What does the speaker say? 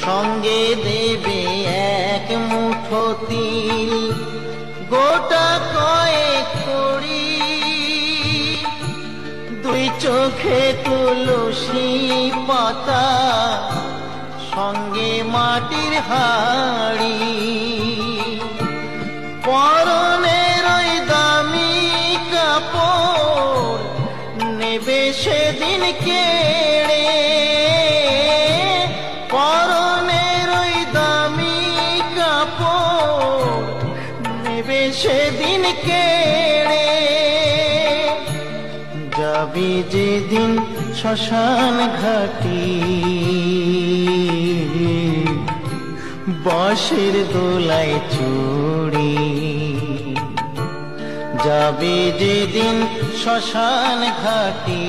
সঙ্গে দেবে এক মুঠো তিল, গোটা কয়েক কড়ি, দুই চোখে তুলসী পাতা, সঙ্গে মাটির হাড়ি। পরনের ওই দামি কাপড় নেবে সেদিন কেড়ে, পরনের ওই দামি কাপড় নেবে সেদিন কেড়ে। যাবি যেদিন শ্মশান ঘাটি, বাঁশের দোলায় চড়ি, যাবি যেদিন শ্মশান ঘাটি।